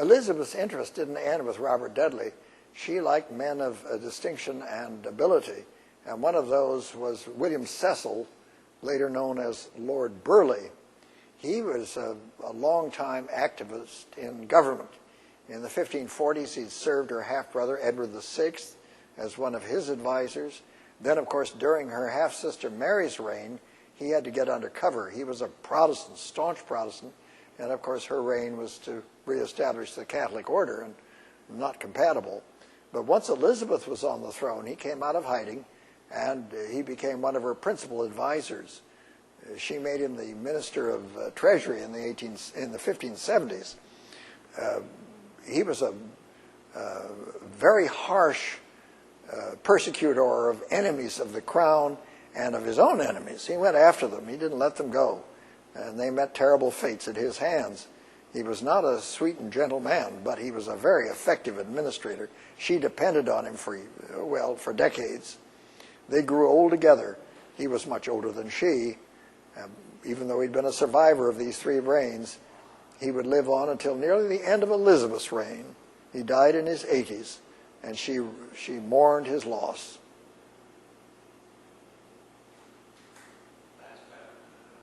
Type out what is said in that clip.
Elizabeth's interest didn't end with Robert Dudley. She liked men of distinction and ability, and one of those was William Cecil, later known as Lord Burleigh. He was a long-time activist in government. In the 1540s, he'd served her half-brother, Edward VI, as one of his advisors. Then, of course, during her half-sister Mary's reign, he had to get under cover. He was a Protestant, staunch Protestant, and of course her reign was to reestablish the Catholic order, and not compatible. But once Elizabeth was on the throne, he came out of hiding, and he became one of her principal advisors. She made him the Minister of Treasury in the 1570s. He was a very harsh persecutor of enemies of the crown and of his own enemies. He went after them. He didn't let them go. And they met terrible fates at his hands. He was not a sweet and gentle man, but he was a very effective administrator. She depended on him for decades. They grew old together. He was much older than she. Even though he'd been a survivor of these three reigns, he would live on until nearly the end of Elizabeth's reign. He died in his 80s, and she mourned his loss.